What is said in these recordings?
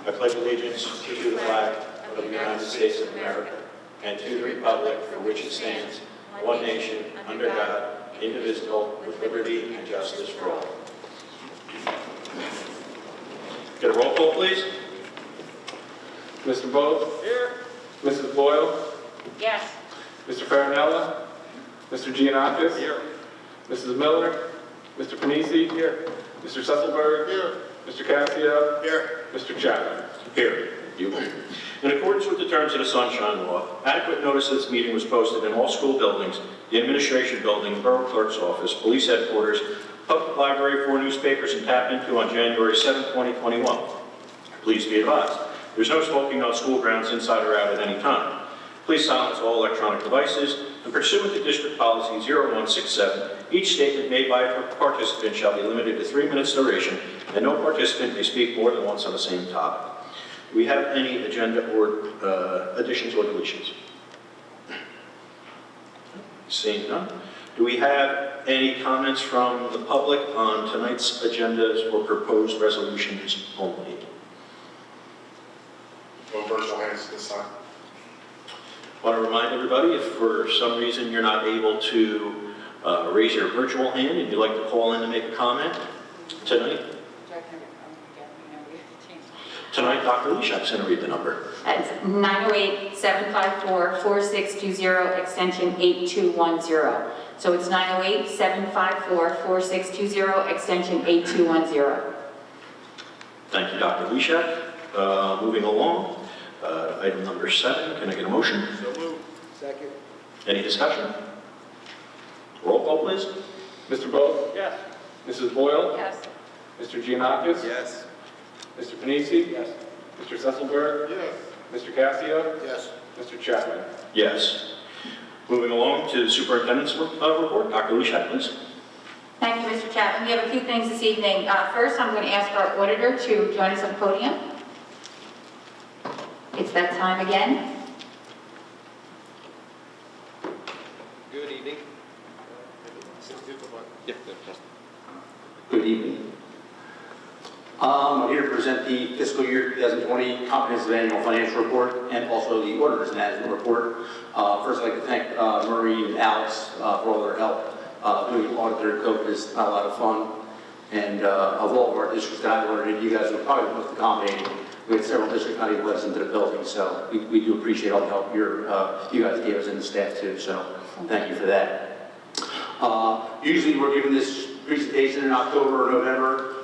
I pledge allegiance to the flag of the United States of America and to the republic for which it stands, one nation, under God, indivisible, with liberty and justice for all. Get a roll call, please. Mr. Booth? Here. Mrs. Boyle? Yes. Mr. Farinella? Mr. Giannakis? Here. Mrs. Miller? Mr. Panisi? Here. Mr. Sesselberg? Here. Mr. Cassio? Here. Mr. Chapman? Here. You. In accordance with the terms of the Sunshine Law, adequate notice of this meeting was posted in all school buildings, the administration building, borough clerk's office, police headquarters, public library, 4 newspapers, and tapped into on January 7, 2021. Please be advised, there's no smoking on school grounds inside or out at any time. Please silence all electronic devices, and pursuant to District Policy 0167, each statement made by a participant shall be limited to 3 minutes duration, and no participant may speak more than once on the same topic. Do we have any agenda or additions or deletions? Seeing none. Do we have any comments from the public on tonight's agendas or proposed resolutions only? No virtual hands this time. I want to remind everybody, if for some reason you're not able to raise your virtual hand and you'd like to call in to make a comment tonight, Dr. Leshak's going to read the number. That's 908-754-4620, extension 8210. So it's 908-754-4620, extension 8210. Thank you, Dr. Leshak. Moving along, item number 7, can I get a motion? So moved. Second. Any discussion? Roll call, please. Mr. Booth? Yes. Mrs. Boyle? Yes. Mr. Giannakis? Yes. Mr. Panisi? Yes. Mr. Sesselberg? Yes. Mr. Cassio? Yes. Mr. Chapman? Yes. Moving along to the superintendent's report. Dr. Leshak, please. Thank you, Mr. Chapman. We have a few things this evening. First, I'm going to ask our auditor to join us on the podium. It's that time again. Good evening. Good evening. I'm here to present the fiscal year 2020 comprehensive annual financial report and also the auditor's management report. First, I'd like to thank Maureen and Alex for all their help doing the audit during COVID. It's not a lot of fun. And of all of our districts that I've audited, you guys are probably the most accommodating. We had several districts not even let us into the building, so we do appreciate all the help you guys gave us and the staff too. So thank you for that. Usually we're given this presentation in October or November.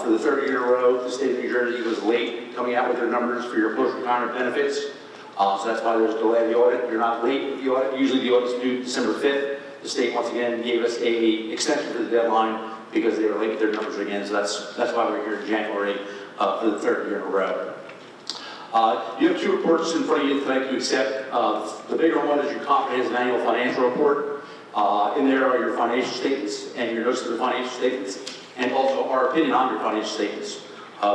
For the third year in a row, the state of New Jersey was late coming out with their numbers for your post-retirement benefits. So that's why there's a delay in the audit. You're not late with the audit. Usually the audit's due December 5th. The state once again gave us a extension for the deadline because they were late with their numbers again. So that's why we're here in January for the third year in a row. You have 2 reports in front of you tonight to accept. The bigger one is your comprehensive annual financial report. In there are your financial statements and your notes of the financial statements, and also our opinion on your financial statements.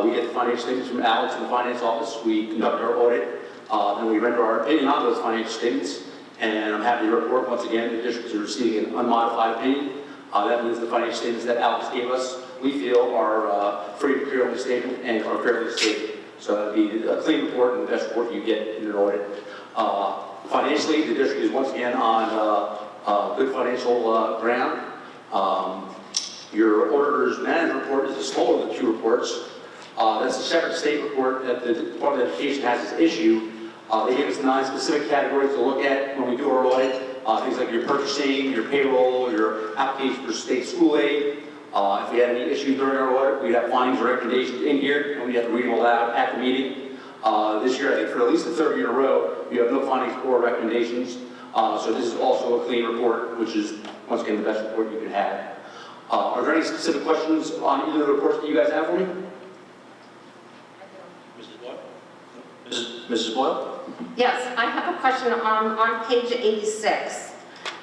We get the financial statements from Alex in the finance office. We conduct our audit, and we render our opinion on those financial statements. And I'm happy to report once again the district is receiving an unmodified opinion. That means the financial statements that Alex gave us, we feel are free of purely statement and are fairly stated. So that would be a clean report and the best report you get in an audit. Financially, the district is once again on good financial ground. Your auditor's management report is the smaller of the 2 reports. That's a separate state report that the Department of Education has as issue. They give us 9 specific categories to look at when we do our audit. Things like your purchasing, your payroll, your application for state school aid. If we had any issues during our audit, we'd have findings or recommendations in here, and we have to read them aloud at the meeting. This year, I think for at least the 3rd year in a row, you have no findings or recommendations. So this is also a clean report, which is, once again, the best report you can have. Are there any specific questions on either of the reports that you guys have for me? Mrs. Boyle? Mrs. Boyle? Yes, I have a question on page 86.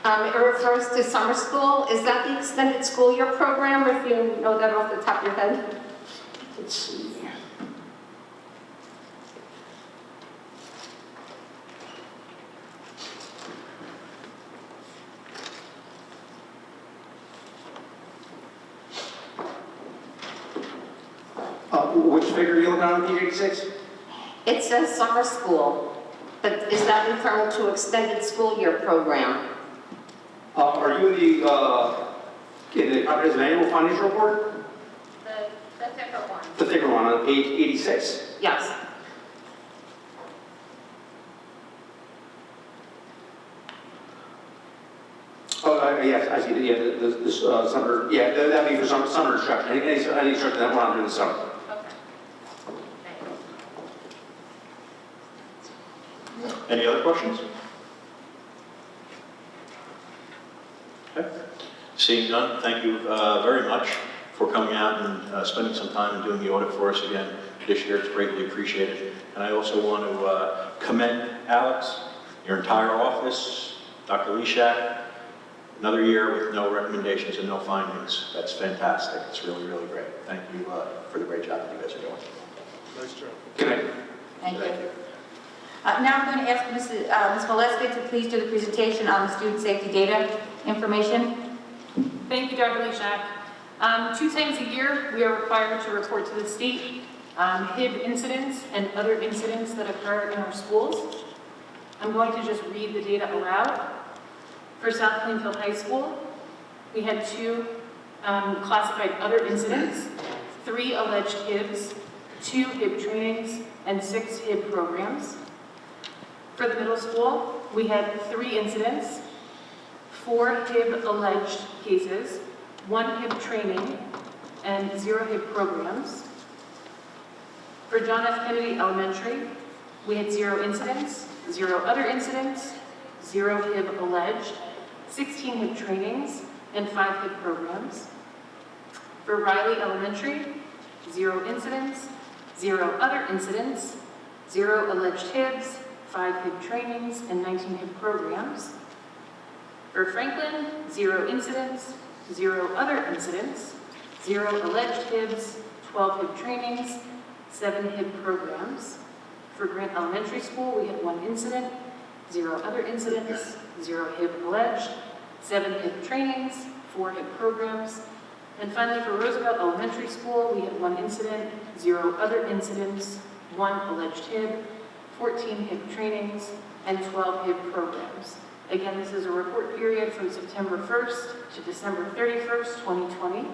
It refers to summer school. Is that the extended school year program, if you know that off the top of your head? Let's see. Which figure are you looking at on page 86? It says summer school, but is that referring to extended school year program? Are you in the comprehensive annual financial report? The thicker one. The thicker one on page 86? Yes. Oh, yes, I see, yeah, the summer, yeah, that'd be for summer instruction, any instruction that we're on during the summer. Okay. Any other questions? Okay. Seeing none, thank you very much for coming out and spending some time and doing the audit for us again this year. It's greatly appreciated. And I also want to commend Alex, your entire office, Dr. Leshak. Another year with no recommendations and no findings. That's fantastic. It's really, really great. Thank you for the great job that you guys are doing. Nice job. Good night. Thank you. Now I'm going to ask Ms. Molesky to please do the presentation on the student safety data information. Thank you, Dr. Leshak. 2 times a year, we are required to report to the state HIB incidents and other incidents that occur in our schools. I'm going to just read the data aloud. For South Plainfield High School, we had 2 classified other incidents, 3 alleged HIBs, 2 HIB trainings, and 6 HIB programs. For the middle school, we had 3 incidents, 4 HIB alleged cases, 1 HIB training, and 0 HIB programs. For John F. Kennedy Elementary, we had 0 incidents, 0 other incidents, 0 HIB alleged, 16 HIB trainings, and 5 HIB programs. For Riley Elementary, 0 incidents, 0 other incidents, 0 alleged HIBs, 5 HIB trainings, and 19 HIB programs. For Franklin, 0 incidents, 0 other incidents, 0 alleged HIBs, 12 HIB trainings, 7 HIB programs. For Grant Elementary School, we had 1 incident, 0 other incidents, 0 HIB alleged, 7 HIB trainings, 4 HIB programs. And finally, for Roosevelt Elementary School, we had 1 incident, 0 other incidents, 1 alleged HIB, 14 HIB trainings, and 12 HIB programs. Again, this is a report period from September 1st to December 31st, 2020,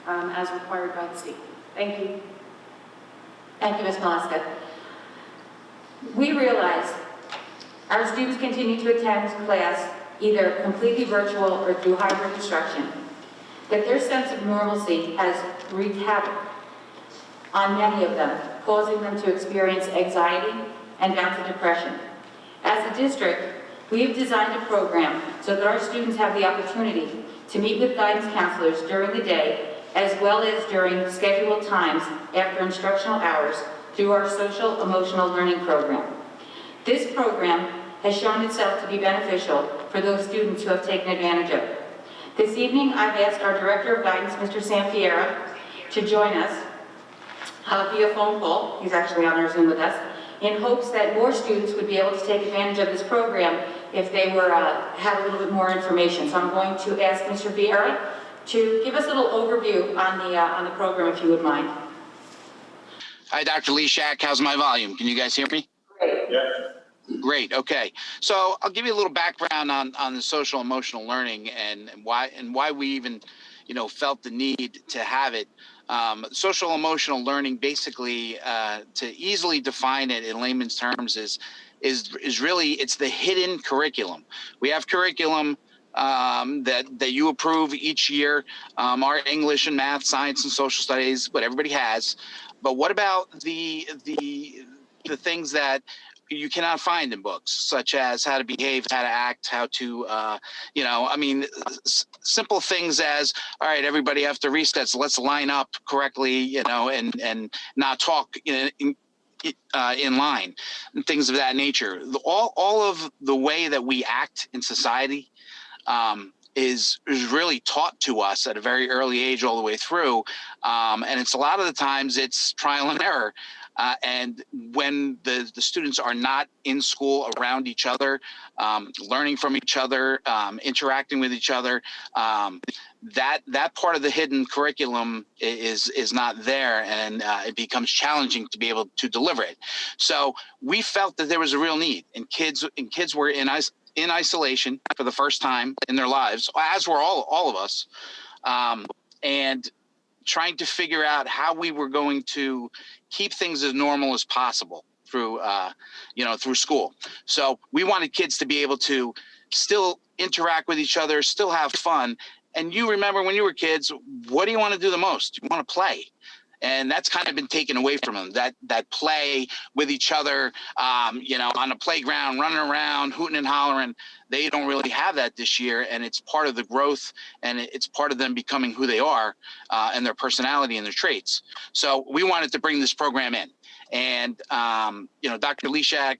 as required by the state. Thank you. Thank you, Ms. Molesky. We realize our students continue to attend class either completely virtual or through hybrid instruction, that their sense of normalcy has wreaked havoc on many of them, causing them to experience anxiety and down to depression. As a district, we have designed a program so that our students have the opportunity to meet with guidance counselors during the day, as well as during scheduled times after instructional hours through our social emotional learning program. This program has shown itself to be beneficial for those students who have taken advantage of it. This evening, I've asked our Director of Guidance, Mr. Sampiera, to join us via phone call. He's actually on our Zoom with us, in hopes that more students would be able to take advantage of this program if they were had a little bit more information. So I'm going to ask Mr. Vieira to give us a little overview on the program, if you would mind. Hi, Dr. Leshak. How's my volume? Can you guys hear me? Great. Yeah. Great. Okay. So I'll give you a little background on the social emotional learning and why we even, felt the need to have it. Social emotional learning, basically, to easily define it in layman's terms, is really, it's the hidden curriculum. We have curriculum that you approve each year, our English and math, science and social studies, what everybody has. But what about the things that you cannot find in books, such as how to behave, how to act, how to, simple things as, all right, everybody after recess, let's line up correctly, and not talk in line, and things of that nature. All of the way that we act in society is really taught to us at a very early age all the way through. And it's a lot of the times it's trial and error. And when the students are not in school around each other, learning from each other, interacting with each other, that part of the hidden curriculum is not there, and it becomes challenging to be able to deliver it. So we felt that there was a real need, and kids were in isolation for the first time in their lives, as were all of us, and trying to figure out how we were going to keep things as normal as possible through school. So we wanted kids to be able to still interact with each other, still have fun. And you remember when you were kids, what do you want to do the most? You want to play. And that's kind of been taken away from them, that play with each other, on the playground, running around, hooting and hollering. They don't really have that this year, and it's part of the growth, and it's part of them becoming who they are, and their personality and their traits. So we wanted to bring this program in. And, Dr. Leshak,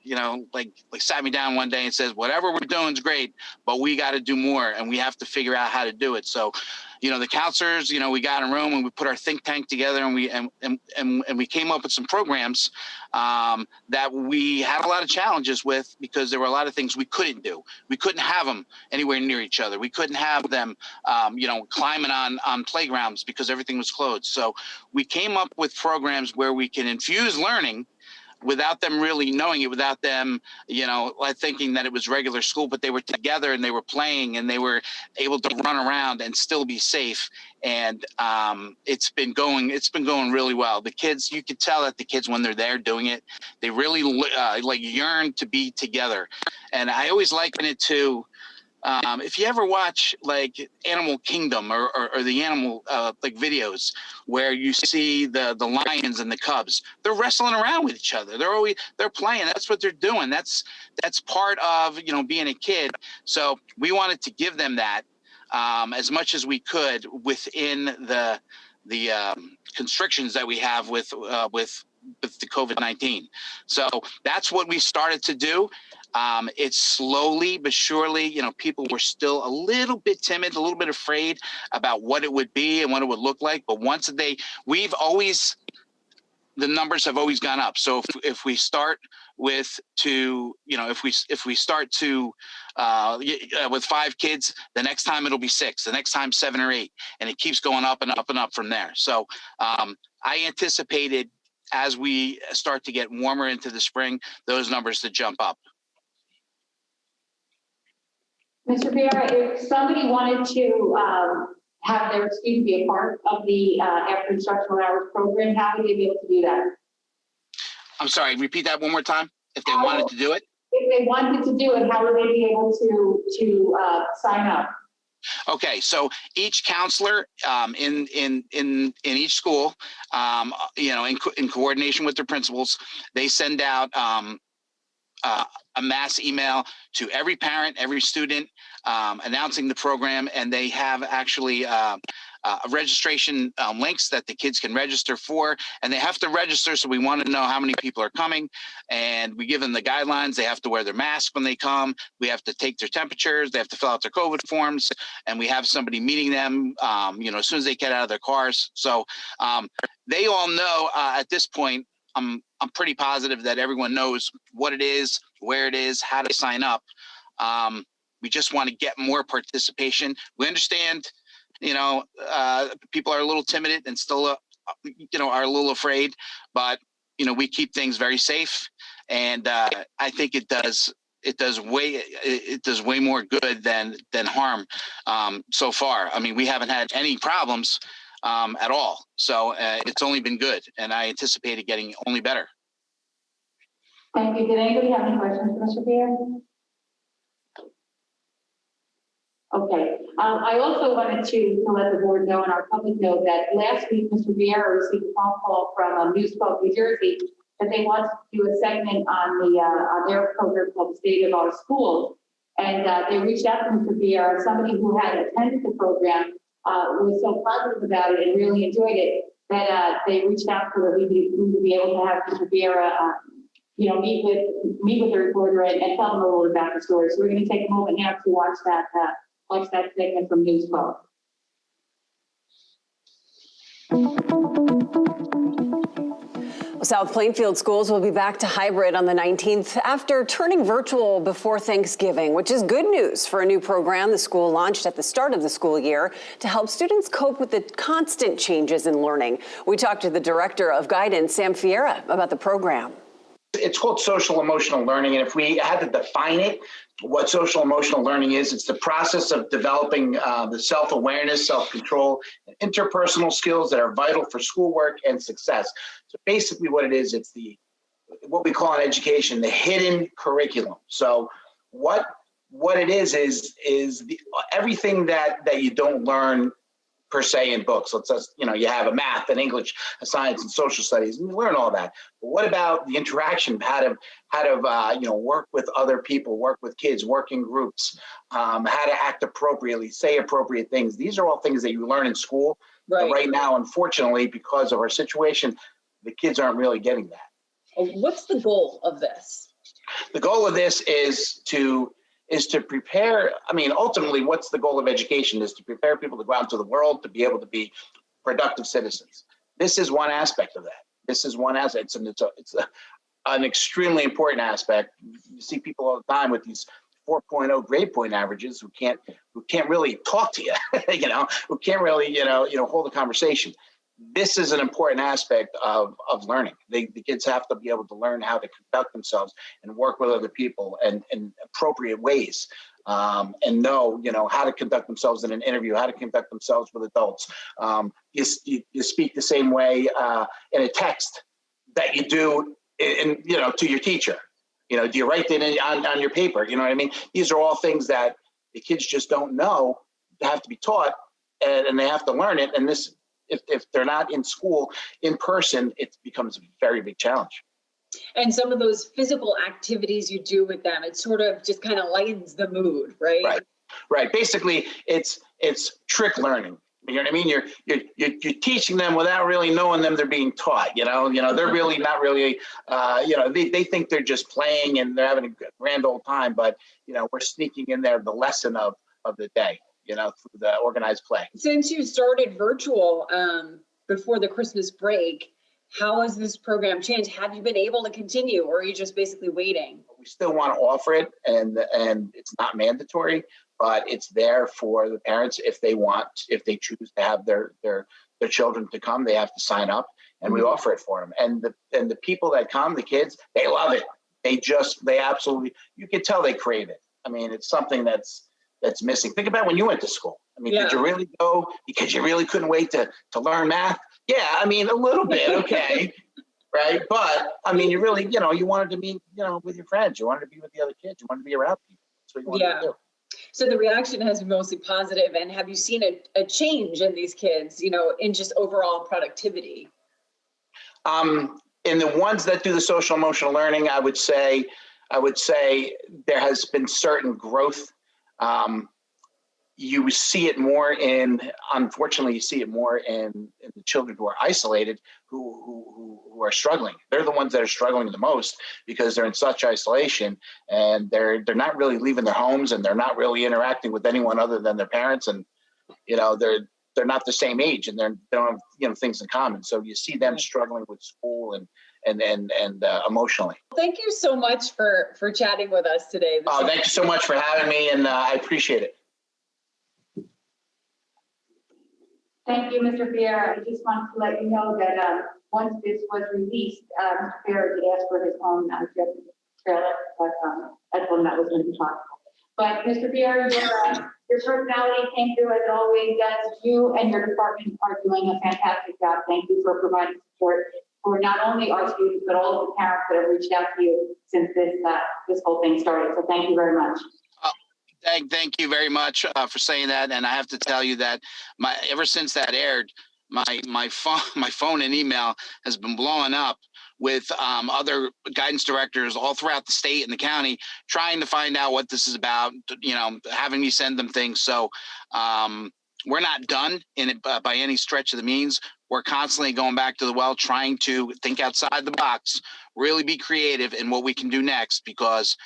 sat me down one day and says, whatever we're doing is great, but we got to do more, and we have to figure out how to do it. So, the counselors, we got in a room and we put our think tank together, and we came up with some programs that we had a lot of challenges with, because there were a lot of things we couldn't do. We couldn't have them anywhere near each other. We couldn't have them, climbing on playgrounds because everything was closed. So we came up with programs where we can infuse learning without them really knowing it, without them, thinking that it was regular school, but they were together and they were playing and they were able to run around and still be safe. And it's been going really well. The kids, you could tell that the kids, when they're there doing it, they really yearn to be together. And I always liken it to, if you ever watch Animal Kingdom or the animal videos where you see the lions and the cubs, they're wrestling around with each other. They're playing. That's what they're doing. That's part of being a kid. So we wanted to give them that as much as we could within the constrictions that we have with the COVID-19. So that's what we started to do. It's slowly but surely, people were still a little bit timid, a little bit afraid about what it would be and what it would look like. But the numbers have always gone up. So if we start with if we start with 5 kids, the next time it'll be 6, the next time 7 or 8, and it keeps going up and up and up from there. So I anticipated, as we start to get warmer into the spring, those numbers to jump up. Mr. Vieira, if somebody wanted to have their student be a part of the after instructional hours program, how would they be able to do that? I'm sorry, repeat that one more time. If they wanted to do it? If they wanted to do it, how would they be able to sign up? Okay, so each counselor in each school, in coordination with their principals, they send out a mass email to every parent, every student, announcing the program, and they have actually registration links that the kids can register for, and they have to register. So we want to know how many people are coming, and we give them the guidelines. They have to wear their mask when they come. We have to take their temperatures. They have to fill out their COVID forms, and we have somebody meeting them, as soon as they get out of their cars. So they all know at this point. I'm pretty positive that everyone knows what it is, where it is, how to sign up. We just want to get more participation. We understand, people are a little timid and still, are a little afraid, but, we keep things very safe. And I think it does way more good than harm so far. I mean, we haven't had any problems at all. So it's only been good, and I anticipate it getting only better. Thank you. Did anybody have any questions for Mr. Vieira? Okay. I also wanted to let the board know and our public know that last week, Mr. Vieira received a phone call from News 12 New Jersey that they want to do a segment on their program called the State of Our Schools. And they reached out to Mr. Vieira, somebody who had attended the program, was so positive about it and really enjoyed it that they reached out so that we would be able to have Mr. Vieira, meet with the reporter and tell them a little bit about the story. So we're going to take a moment now to watch that segment from News 12. Well, South Plainfield schools will be back to hybrid on the 19th after turning virtual before Thanksgiving, which is good news for a new program the school launched at the start of the school year to help students cope with the constant changes in learning. We talked to the director of guidance, Sam Fiera, about the program. It's called social emotional learning, and if we had to define it, what social emotional learning is, it's the process of developing the self-awareness, self-control, and interpersonal skills that are vital for schoolwork and success. So basically what it is, it's what we call in education, the hidden curriculum. So what it is everything that you don't learn per se in books. Let's just, you have a math and English, a science and social studies, and you learn all that. But what about the interaction, how to work with other people, work with kids, work in groups, how to act appropriately, say appropriate things. These are all things that you learn in school. Right. But right now, unfortunately, because of our situation, the kids aren't really getting that. What's the goal of this? The goal of this is to prepare. I mean, ultimately, what's the goal of education is to prepare people to go out into the world to be able to be productive citizens. This is one aspect of that. This is one aspect. It's an extremely important aspect. You see people all the time with these 4.0 grade point averages who can't really talk to you, who can't really, hold a conversation. This is an important aspect of learning. The kids have to be able to learn how to conduct themselves and work with other people in appropriate ways, and know how to conduct themselves in an interview, how to conduct themselves with adults. You speak the same way in a text that you do to your teacher. Do you write it on your paper? You know what I mean? These are all things that the kids just don't know. They have to be taught, and they have to learn it. And this. If they're not in school in person, it becomes a very big challenge. And some of those physical activities you do with them, it sort of just kind of lightens the mood, right? Right. Basically, it's trick learning. You know what I mean? You're teaching them without really knowing them. They're being taught. They're really not really. They think they're just playing and they're having a grand old time. But we're sneaking in there the lesson of the day. Through the organized play. Since you started virtual before the Christmas break, how has this program changed? Have you been able to continue, or are you just basically waiting? We still want to offer it, and it's not mandatory, but it's there for the parents if they choose to have their children to come. They have to sign up, and we offer it for them. And the people that come, the kids, they love it. They absolutely, you can tell they crave it. I mean, it's something that's missing. Think about when you went to school. I mean, Did you really go because you really couldn't wait to learn math? Yeah, I mean, a little bit, okay, right? But I mean, you really, you wanted to be, with your friends. You wanted to be with the other kids. You wanted to be around people. That's what you wanted to do. So the reaction has been mostly positive. And have you seen a change in these kids, in just overall productivity? In the ones that do the social emotional learning, I would say there has been certain growth. You see it more unfortunately, you see it more in the children who are isolated, who are struggling. They're the ones that are struggling the most because they're in such isolation, and they're not really leaving their homes, and they're not really interacting with anyone other than their parents, and they're not the same age, and they don't have things in common. So you see them struggling with school and emotionally. Thank you so much for chatting with us today. Thank you so much for having me, and I appreciate it. Thank you, Mr. Fiera. I just wanted to let you know that once this was released, Mr. Fiera did ask for his own trailer, but that's when that was going to be possible. But Mr. Fiera, your personality came through as it always does. You and your department are doing a fantastic job. Thank you for providing support for not only our students, but all of the parents that have reached out to you since this whole thing started. So thank you very much. Thank you very much for saying that. And I have to tell you that ever since that aired, my phone and email has been blowing up with other guidance directors all throughout the state and the county trying to find out what this is about, having me send them things. So we're not done in it by any stretch of the means. We're constantly going back to the well, trying to think outside the box, really be creative in what we can do next, because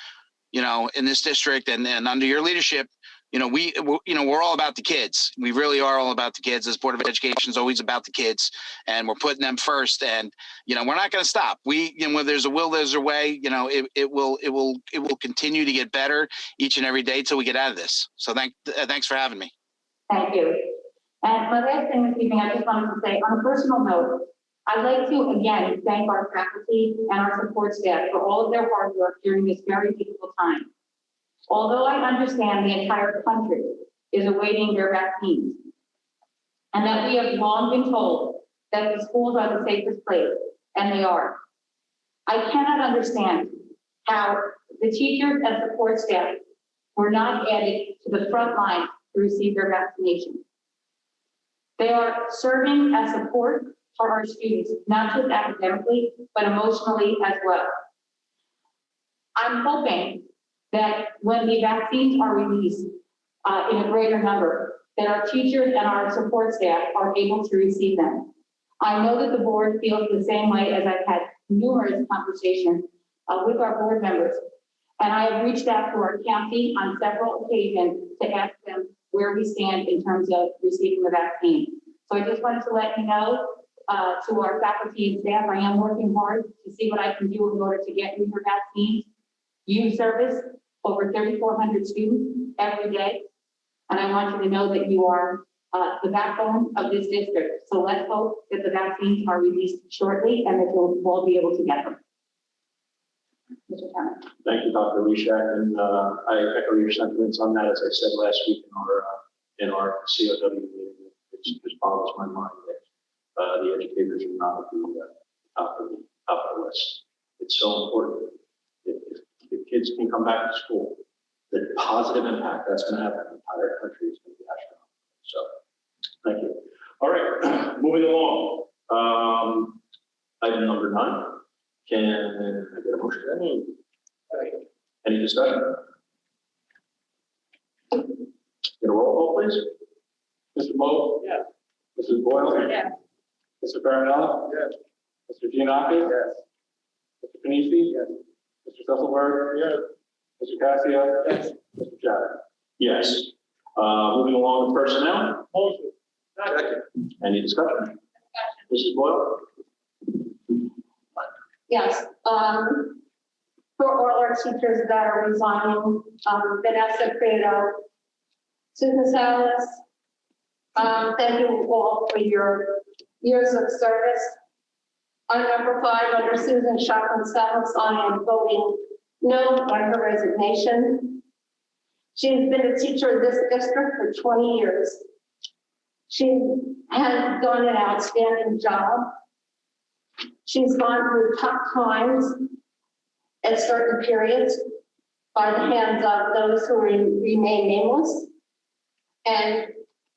in this district and under your leadership, we're all about the kids. We really are all about the kids. This Board of Education is always about the kids, and we're putting them first. And we're not going to stop. When there's a will, there's a way. It will continue to get better each and every day till we get out of this. So thanks for having me. Thank you. And my last thing this evening, I just wanted to say, on a personal note, I'd like to again thank our faculty and our support staff for all of their hard work during this very difficult time. Although I understand the entire country is awaiting their vaccines, and that we have long been told that the schools are the safest place, and they are, I cannot understand how the teachers and support staff were not added to the front line to receive their vaccination. They are serving as support for our students, not just academically, but emotionally as well. I'm hoping that when the vaccines are released in a greater number, that our teachers and our support staff are able to receive them. I know that the board feels the same way, as I've had numerous conversations with our board members. And I have reached out to our county on several occasions to ask them where we stand in terms of receiving the vaccine. So I just wanted to let you know, to our faculty and staff, I am working hard to see what I can do in order to get you your vaccines. You service over 3,400 students every day. And I want you to know that you are the backbone of this district. So let's hope that the vaccines are released shortly and that you'll all be able to get them. Mr. Chairman. Thank you, Dr. Leshak, and I echo your sentiments on that. As I said last week in our COW meeting, it just boggles my mind that the educators are not at the top of the list. It's so important. If the kids can come back to school, the positive impact that's going to have on the entire country is going to be astronomical. So, thank you. All right, moving along. Item number 9. Can I get a motion? Any discussion? Get a roll call, please. Mr. Moe? Yes. Mrs. Boyle? Yes. Mr. Farinella? Yes. Mr. Giannakis? Yes. Mr. Panisi? Yes. Mr. Susselberg? Yes. Mr. Cassia? Yes. Mr. Chapman? Yes. Moving along to personnel. Motion. Second. Any discussion? Mrs. Boyle? Yes, for all our teachers that are resigning, Vanessa Prado, Susan Salas, thank you all for your years of service. On number 5, under Susan Shotland Salas, I am voting no on her resignation. She's been a teacher in this district for 20 years. She has done an outstanding job. She's gone through tough times at certain periods by the hands of those who remain nameless. And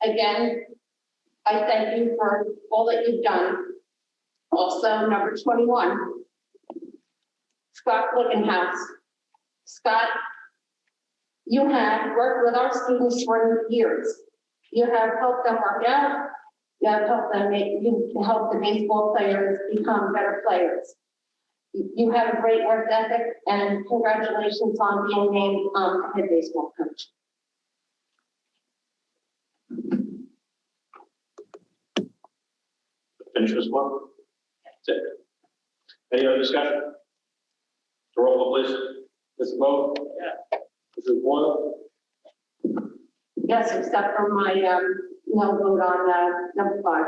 again, I thank you for all that you've done. Also, number 21, Scott Glickenhaus. Scott, you have worked with our students for years. You have helped them work out. You have helped them help the baseball players become better players. You have a great work ethic, and congratulations on being named head baseball coach. Finish this one? That's it. Any other discussion? Roll call, please. Mr. Moe? Yes. Mrs. Boyle? Yes, except for my no vote on number 5.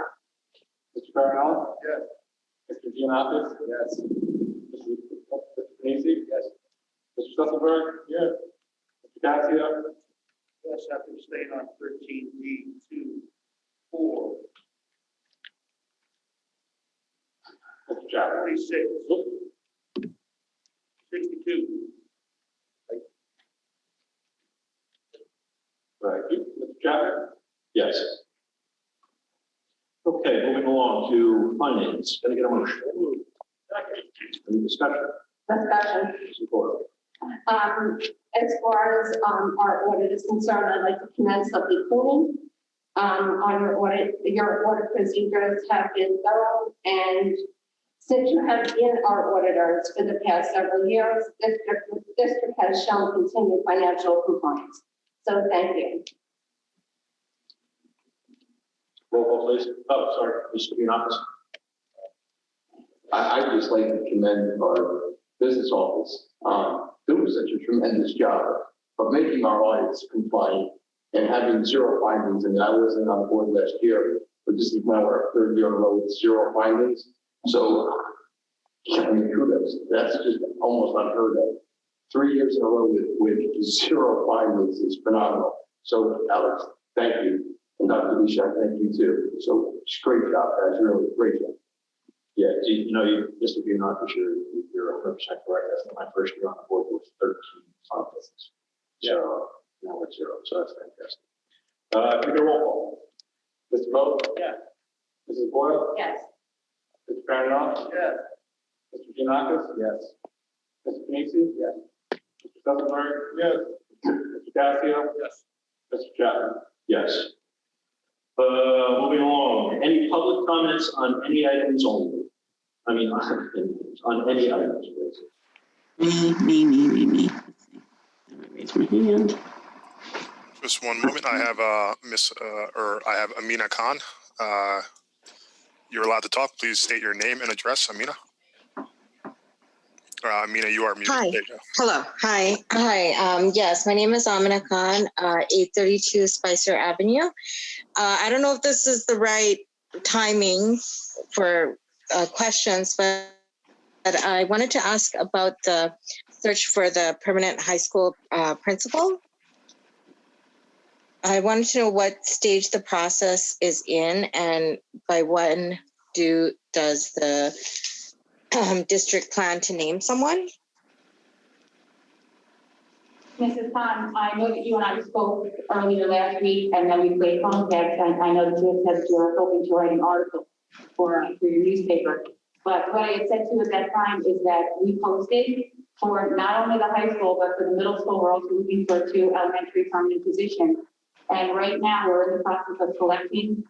Mr. Farinella? Yes. Mr. Giannakis? Yes. Mr. Panisi? Yes. Mr. Susselberg? Yes. Mr. Cassia? Yes, I have to abstain on 13D 2, 4, Mr. Chapman? 46, 62. Thank you. Mr. Chapman? Yes. Okay, moving along to finance. Can I get a motion? Any discussion? Discussion. Mrs. Boyle? As far as our audit is concerned, I'd like to commend Sophie Coonan on your audit. Your audit procedures have been thorough, and since you have been our auditors for the past several years, district has shown continued financial compliance. So thank you. Roll call, please. Oh, sorry, Mr. Giannakis. I'd just like to commend our business office doing such a tremendous job of making our audits compliant and having zero findings. And I wasn't on the board last year, but this is now our third year in a row with zero findings. So, I mean, kudos. That's just almost unheard of. 3 years in a row with zero findings is phenomenal. So, Alex, thank you. And Dr. Bishak, thank you too. So, it's a great job, guys. Really great job. Yeah, Mr. Giannakis, you're 100% correct. That's my first year on the board with 13 findings. So, now it's 0, so that's fantastic. Take a roll call. Mr. Vogt? Yes. Mrs. Boyle? Yes. Mr. Farinoff? Yes. Mr. Giannakis? Yes. Mr. Panisi? Yes. Mr. Sesselberg? Yes. Mr. Casio? Yes. Mr. Chapman? Yes. Moving along, any public comments on any items only? I mean, on any items, please. Me. Let's see. Let me raise my hand. Just one moment. I have I have Amina Khan. You're allowed to talk. Please state your name and address, Amina. Amina, you are muted. Hi. There you go. Hello. Hi. Yes, my name is Amina Khan, 832 Spicer Avenue. I don't know if this is the right timing for questions, but I wanted to ask about the search for the permanent high school principal. I wanted to know what stage the process is in and by when does the district plan to name someone? Mrs. Khan, I know that you and I spoke earlier last week, and then we played phone tags, and I know that you had said that you were hoping to write an article for your newspaper. But what I had said to you at that time is that we posted for not only the high school, but for the middle school, we're also looking for 2 elementary permanent positions. And right now, we're in the process of collecting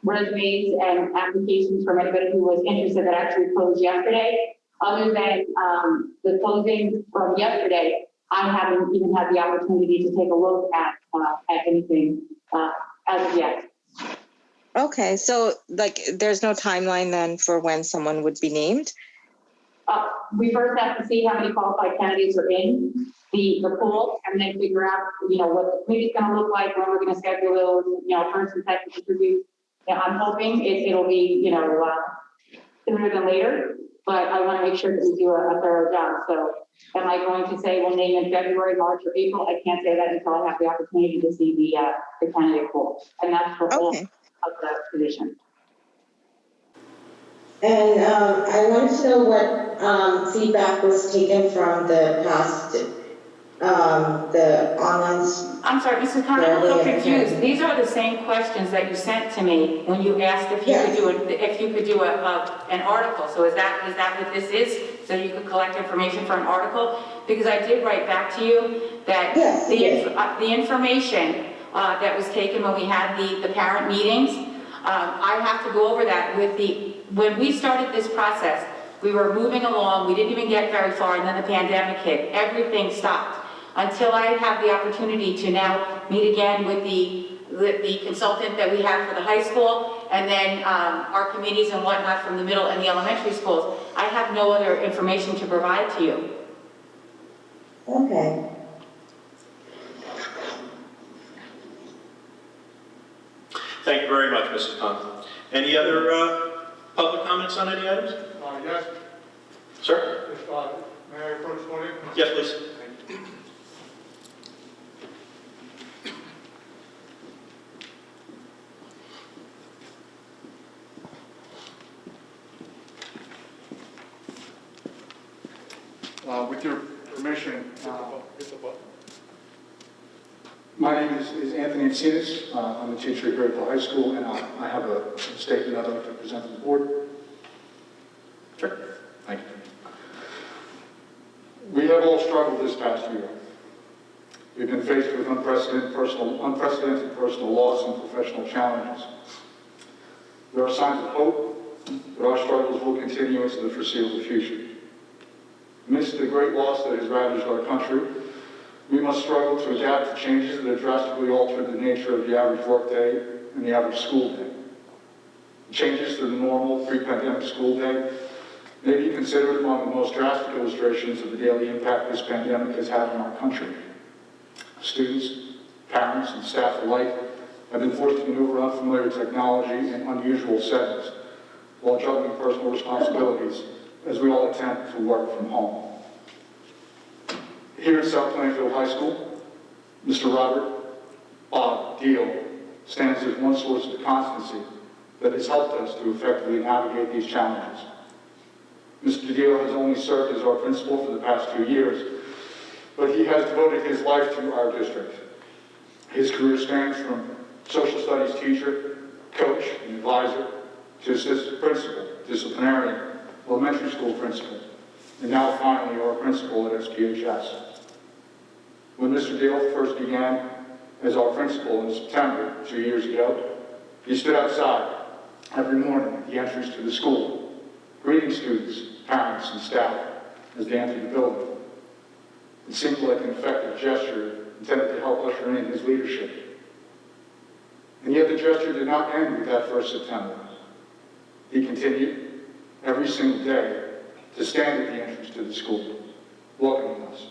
resumes and applications from anybody who was interested that actually closed yesterday. Other than the closing from yesterday, I haven't even had the opportunity to take a look at anything as of yet. Okay, so like there's no timeline then for when someone would be named? We first have to see how many qualified candidates are in the pool and then figure out, what the committee's going to look like, when we're going to schedule those, first and second interviews. Yeah, I'm hoping it'll be, sooner than later, but I want to make sure that we do a thorough job. So am I going to say we'll name in February, March, or April? I can't say that until I have the opportunity to see the candidate pool. And that's for all of the positions. And I wanted to know what feedback was taken from the past, the online. I'm sorry, Mrs. Khan, I'm a little confused. These are the same questions that you sent to me when you asked if you could do an article. So is that what this is? So you could collect information for an article? Because I did write back to you that the information that was taken when we had the parent meetings, I have to go over that with when we started this process, we were moving along, we didn't even get very far, and then the pandemic hit, everything stopped. Until I have the opportunity to now meet again with the consultant that we have for the high school, and then our committees and whatnot from the middle and the elementary schools, I have no other information to provide to you. Okay. Thank you very much, Mrs. Khan. Any other public comments on any items? Yes. Sir? May I approach the podium? Yes, please. With your permission, my name is Anthony Encinas. I'm a teacher here at the high school, and I have a statement I'd like to present to the board. Sure. Thank you. We have all struggled this past year. We've been faced with unprecedented personal loss and professional challenges. There are signs of hope, but our struggles will continue into the foreseeable future. Amidst the great loss that has ravaged our country, We must struggle to adapt to changes that have drastically altered the nature of the average workday and the average school day. Changes to the normal pre-pandemic school day may be considered among the most drastic illustrations of the daily impact this pandemic has had on our country. Students, parents, and staff alike have been forced to maneuver unfamiliar technology in unusual settings while juggling personal responsibilities as we all attempt to work from home. Here at South Plainfield High School, Mr. Robert Bob Deal stands as one source of constancy that has helped us to effectively navigate these challenges. Mr. Deal has only served as our principal for the past 2 years, but he has devoted his life to our district. His career spans from social studies teacher, coach, and advisor, to assistant principal, disciplinarian, elementary school principal, and now finally our principal at SPHS. When Mr. Deal first began as our principal in September 2 years ago, he stood outside every morning at the entrance to the school, greeting students, parents, and staff as they entered the building. It seemed like an effective gesture intended to help usher in his leadership. And yet the gesture did not end with that first September. He continued every single day to stand at the entrance to the school, welcoming us.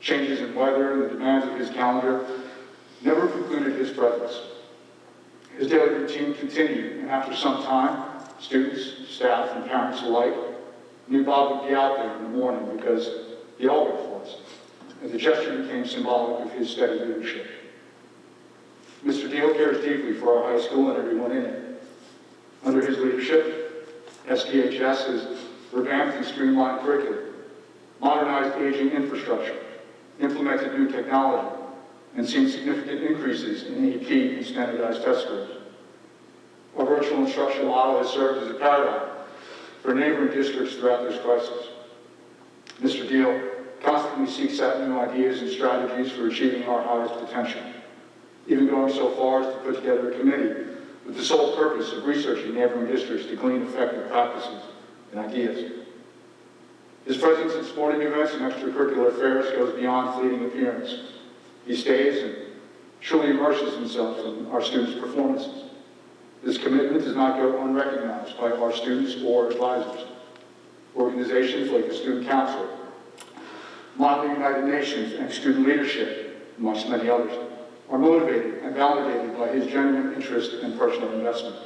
Changes in weather and the demands of his calendar never precluded his presence. His daily routine continued, and after some time, students, staff, and parents alike knew Bob would be out there in the morning because he always was, and the gesture became symbolic of his steady leadership. Mr. Deal cares deeply for our high school and everyone in it. Under his leadership, SPHS has revamped and streamlined curriculum, modernized aging infrastructure, implemented new technology, and seen significant increases in AP and standardized test scores. Our virtual instruction model has served as a paradigm for neighboring districts throughout this crisis. Mr. Deal constantly seeks out new ideas and strategies for achieving our highest potential, even going so far as to put together a committee with the sole purpose of researching neighboring districts to glean effective practices and ideas. His presence at sporting events and extracurricular affairs goes beyond fleeting appearance. He stays and truly immerses himself in our students' performances. This commitment does not go unrecognized by our students or advisors. Organizations like the Student Council, Model United Nations, and Student Leadership, amongst many others, are motivated and validated by his genuine interest and personal investment.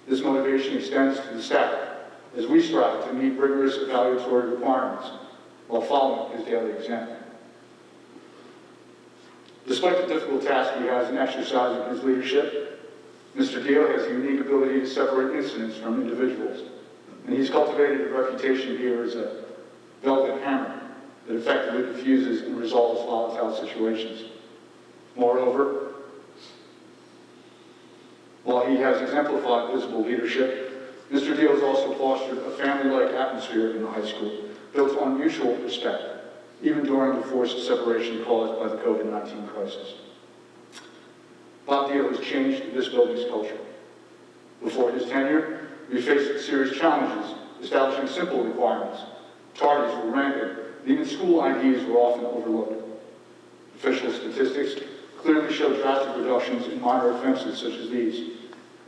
This motivation extends to the staff as we strive to meet rigorous evaluatory requirements while following his daily example. Despite the difficult task he has in exercising his leadership, Mr. Deal has a unique ability to separate incidents from individuals, and he's cultivated a reputation here as a velvet hammer that effectively diffuses and resolves volatile situations. Moreover, while he has exemplified visible leadership, Mr. Deal has also fostered a family-like atmosphere in the high school, built on mutual respect, even during the forced separation caused by the COVID-19 crisis. Bob Deal has changed this building's culture. Before his tenure, we faced serious challenges, establishing simple requirements. Tardies were rampant, and even school IDs were often overlooked. Official statistics clearly show drastic reductions in minor offenses such as these.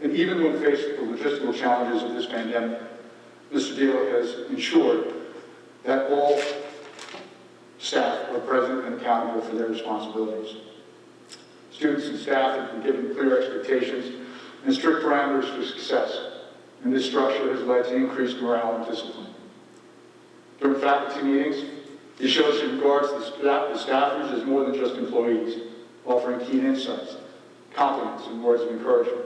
And even when faced with the logistical challenges of this pandemic, Mr. Deal has ensured that all staff are present and accountable for their responsibilities. Students and staff have been given clear expectations and strict parameters for success, and this structure has led to increased morale and discipline. During faculty meetings, he shows he regards the staffers as more than just employees, offering keen insights, compliments, and words of encouragement.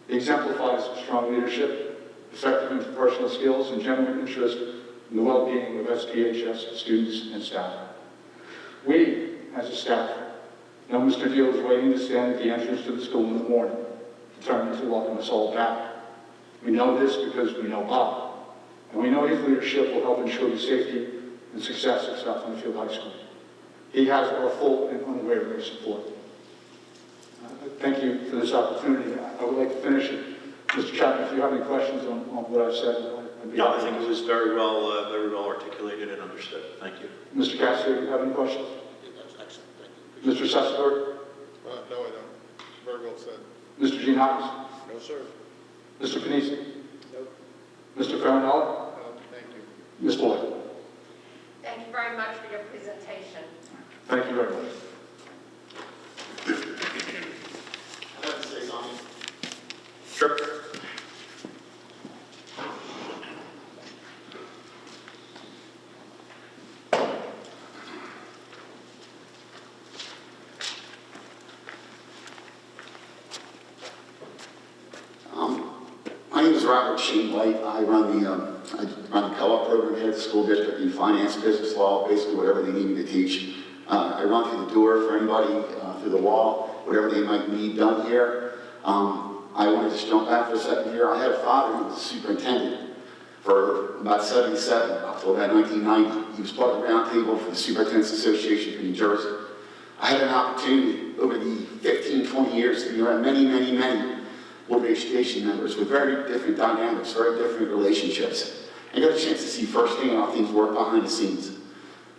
He exemplifies strong leadership, effective interpersonal skills, and genuine interest in the well-being of SPHS students and staff. We, as a staff, know Mr. Deal is waiting to stand at the entrance to the school in the morning, determined to welcome us all back. We know this because we know Bob, and we know his leadership will help ensure the safety and success of South Plainfield High School. He has our full and unwavering support. Thank you for this opportunity. I would like to finish it. Mr. Chapman, if you have any questions on what I've said, I'd be No, I happy think to it was very well articulated and understood. Thank you. Mr. Cassidy, do you have any questions? Mr. Sessenberg? No, I don't. Very well said. Mr. Giannakis? No, sir. Mr. Panisi? Nope. Mr. Farrinelli? No, thank you. Ms. Lloyd? Thank you very much for your presentation. Thank you very much. I'd like to say something. Sure. My name is Robert Shane White. I run the co-op program here at the school district in finance, business law, basically whatever they need me to teach. I run through the door for anybody, through the wall, whatever they might need done here. I want to just jump back for a second here. I had a father who was a superintendent for about 77 up till about 1990. He was part of the round table for the Superintendents Association for New Jersey. I had an opportunity over the 15, 20 years to be around many Board of Education members with very different dynamics, very different relationships. I got a chance to see firsthand how things work behind the scenes.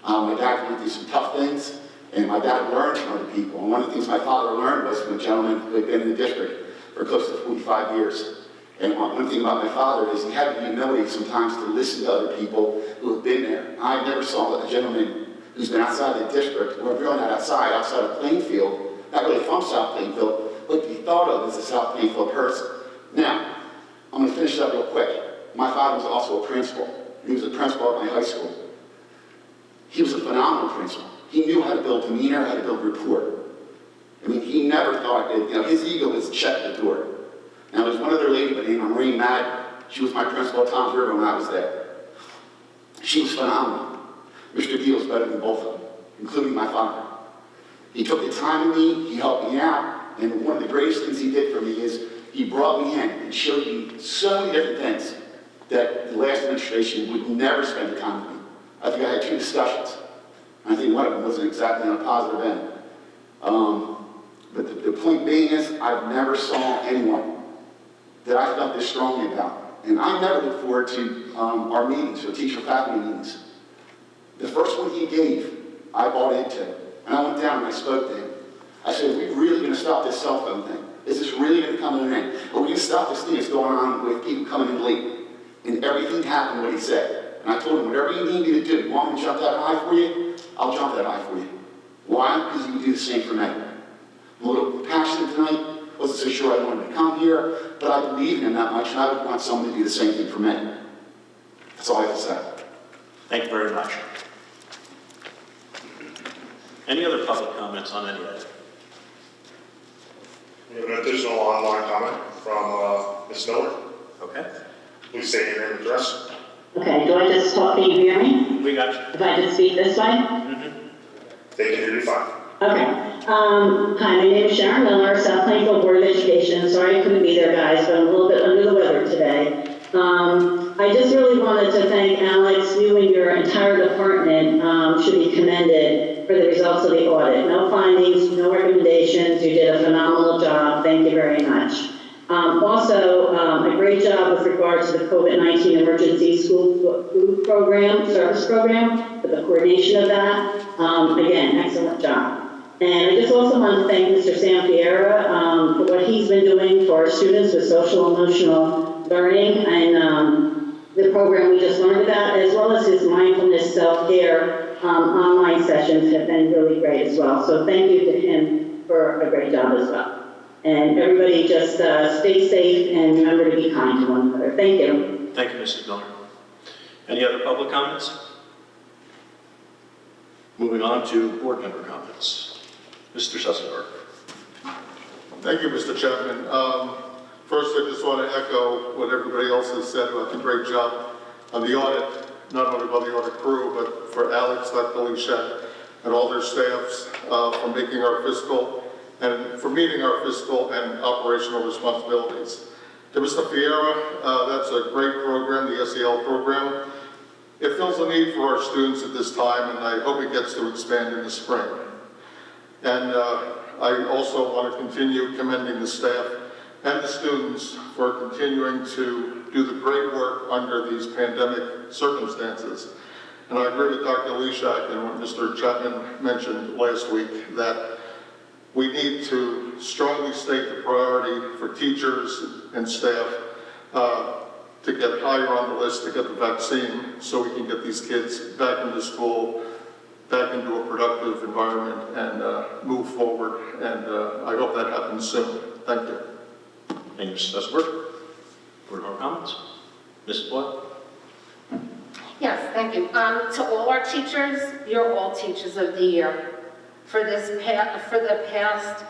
My dad went through some tough things, and my dad learned from other people. And one of the things my father learned was from a gentleman who had been in the district for close to 45 years. And one thing about my father is he had the humility sometimes to listen to other people who have been there. I never saw a gentleman who's been outside the district, or really not outside of Plainfield, not really from South Plainfield, but to be thought of as a South Plainfield person. Now, I'm going to finish up real quick. My father was also a principal. He was a principal at my high school. He was a phenomenal principal. He knew how to build demeanor, how to build rapport. I mean, he never thought that, his ego was checked at the door. Now, there's one other lady by the name of Maureen Madden. She was my principal at Tom's River when I was there. She was phenomenal. Mr. Deal was better than both of them, including my father. He took the time with me, he helped me out, and one of the greatest things he did for me is he brought me in and showed me so many different things that the last administration would never spend the time with me. I think I had 2 discussions. I think one of them wasn't exactly on a positive end. But the point being is, I've never saw anyone that I felt this strongly about. And I never look forward to our meetings, or teacher-faculty meetings. The first one he gave, I bought into. And I went down and I spoke to him. I said, are we really going to stop this cell phone thing? Is this really going to come to an end? Are we going to stop this thing that's going on with people coming in late? And everything happened what he said. And I told him, whatever you need me to do, you want me to jump that high for you? I'll jump that high for you. Why? Because you would do the same for me. I'm a little passionate tonight. Wasn't so sure I wanted to come here, but I believe in him that much, and I would want someone to do the same thing for me. That's all I have to say. Thank you very much. Any other public comments on any item? We have an additional online comment from Ms. Miller. Okay. Please state your name and address. Okay, do I just talk, can you hear me? We got you. If I just speak this way? Mm-hmm. They can hear you fine. Okay. Hi, my name is Sharon Miller, South Plainfield Board of Education. Sorry I couldn't be there, guys, but I'm a little bit under the weather today. I just really wanted to thank Alex. You and your entire department should be commended for the results of the audit. No findings, no recommendations. You did a phenomenal job. Thank you very much. Also, a great job with regards to the COVID-19 emergency school food program, service program, for the coordination of that. Again, excellent job. And I just also want to thank Mr. Sampiera for what he's been doing for our students with social emotional learning and the program we just learned about, as well as his mindfulness self-care online sessions have been really great as well. So thank you to him for a great job as well. And everybody just stay safe and remember to be kind to one another. Thank you. Thank you, Mrs. Miller. Any other public comments? Moving on to board member comments. Mr. Sussenberg. Thank you, Mr. Chapman. First, I just want to echo what everybody else has said about the great job on the audit, not only by the audit crew, but for Alex, Dr. Lishak, and all their staffs for making our fiscal and for meeting our fiscal and operational responsibilities. To Mr. Fiera, that's a great program, the SEL program. It fills a need for our students at this time, and I hope it gets to expand in the spring. And I also want to continue commending the staff and the students for continuing to do the great work under these pandemic circumstances. And I agree with Dr. Lishak and what Mr. Chapman mentioned last week, that we need to strongly state the priority for teachers and staff to get higher on the list to get the vaccine so we can get these kids back into school, back into a productive environment and move forward. And I hope that happens soon. Thank you. Thank you, Mr. Susberg. Board member comments? Mrs. Boyle? Yes, thank you. To all our teachers, you're all Teachers of the Year. For the past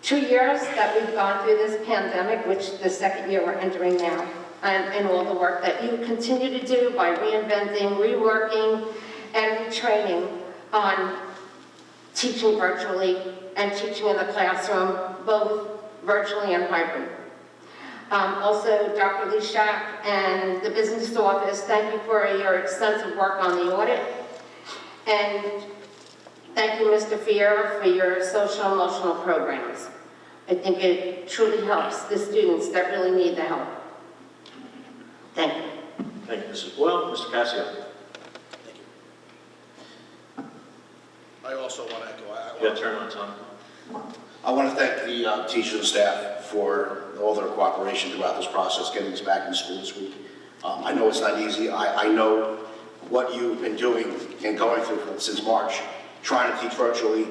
2 years that we've gone through this pandemic, which the second year we're entering now, and all the work that you continue to do by reinventing, reworking, and retraining on teaching virtually and teaching in the classroom, both virtually and hybrid. Also, Dr. Leshak and the business office, thank you for your extensive work on the audit. And thank you, Mr. Fier, for your social emotional programs. I think it truly helps the students that really need the help. Thank you. Thank you, Mrs. Boyle. Mr. Cassio? I also want to echo. You got to turn on, Tom. I want to thank the teachers and staff for all their cooperation throughout this process, getting us back in school this week. I know it's not easy. I know what you've been doing and going through since March, trying to teach virtually,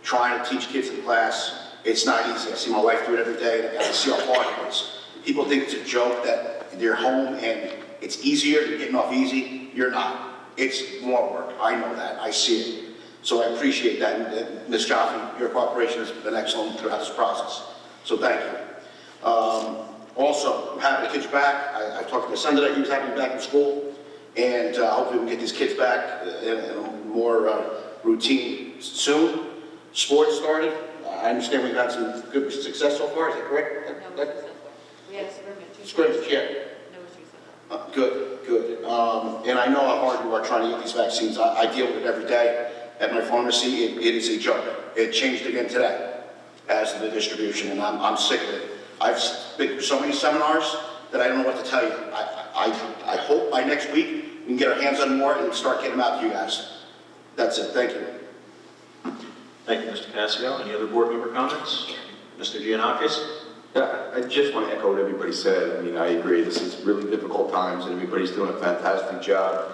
trying to teach kids in class. It's not easy. I see my wife do it every day, and I see how hard it is. People think it's a joke that they're home and it's easier, you're getting off easy. You're not. It's more work. I know that. I see it. So I appreciate that. And Ms. Jaffe, your cooperation has been excellent throughout this process. So thank you. Also, I'm happy the kids are back. I talked to my son today. He was happy to be back in school. And hopefully we can get these kids back in a more routine soon. Sports started. I understand we've had some good success so far. Is that correct? We had a scrimmage. Scrimmage, yeah. Good, good. And I know how hard you are trying to get these vaccines. I deal with it every day at my pharmacy. It is a joke. It changed again today as to the distribution, and I'm sick of it. I've been through so many seminars that I don't know what to tell you. I hope by next week we can get our hands on more and start getting them out to you guys. That's it. Thank you. Thank you, Mr. Cassio. Any other board member comments? Mr. Giannakis? Yeah, I just want to echo what everybody said. I mean, I agree. This is really difficult times, and everybody's doing a fantastic job.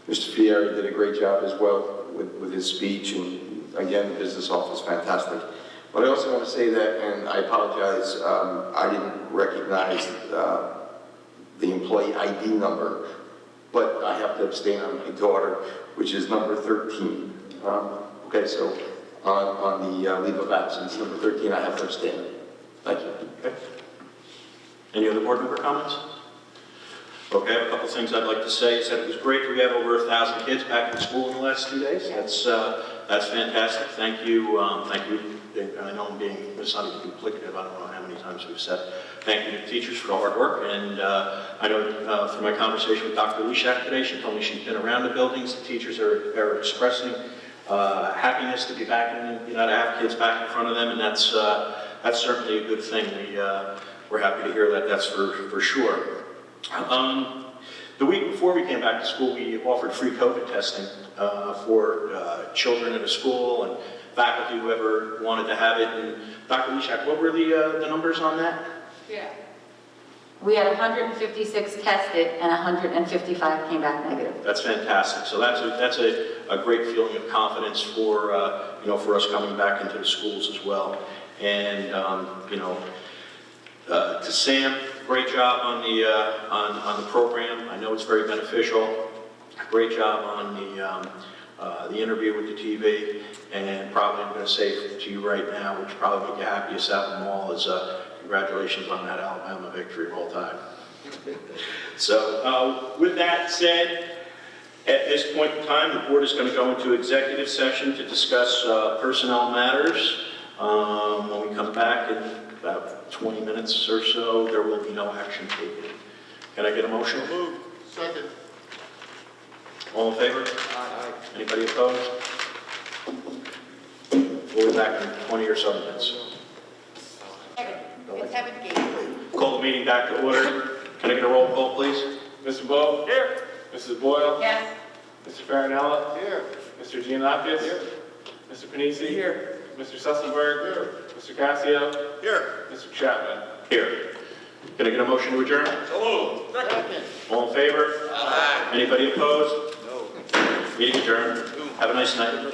Mr. Fieri did a great job as well with his speech, and again, the business office, fantastic. But I also want to say that, and I apologize, I didn't recognize the employee ID number, but I have to abstain on my daughter, which is number 13. Okay, so on the leave of absence, number 13, I have to abstain. Thank you. Okay. Any other board member comments? Okay, I have a couple things I'd like to say. Is that it was great that we have over 1,000 kids back in school in the last 2 days. That's fantastic. Thank you. Thank you. I know I'm being, it's not even duplicative. I don't know how many times we've said thank you to the teachers for the hard work. And I know through my conversation with Dr. Leshak today, she told me she's been around the buildings. The teachers are expressing happiness to be back in, to have kids back in front of them, and that's certainly a good thing. We're happy to hear that. That's for sure. The week before we came back to school, we offered free COVID testing for children in a school and faculty, whoever wanted to have it. And Dr. Leshak, what were the numbers on that? Yeah. We had 156 tested and 155 came back negative. That's fantastic. So that's a great feeling of confidence for for us coming back into the schools as well. And to Sam, great job on the program. I know it's very beneficial. Great job on the interview with the TV. And probably I'm going to say to you right now, which probably make you happiest out of them all, is congratulations on that Alabama victory of all time. So with that said, at this point in time, the board is going to go into executive session to discuss personnel matters. When we come back in about 20 minutes or so, there will be no action taken. Can I get a motion? Moved. Second. All in favor? Aye. Anybody opposed? We'll be back in 20 or so minutes. It's Heaven Gate. Call the meeting back to order. Can I get a roll call, please? Mr. Bowe? Here. Mrs. Boyle? Yes. Mr. Farinella? Here. Mr. Giannakis? Here. Mr. Panisi? Here. Mr. Sussenberg. Here. Mr. Cassio. Here. Mr. Chapman. Here. Can I get a motion to adjourn? So moved. Second. All in favor? Aye. Anybody opposed? No. Meeting adjourned. Have a nice night.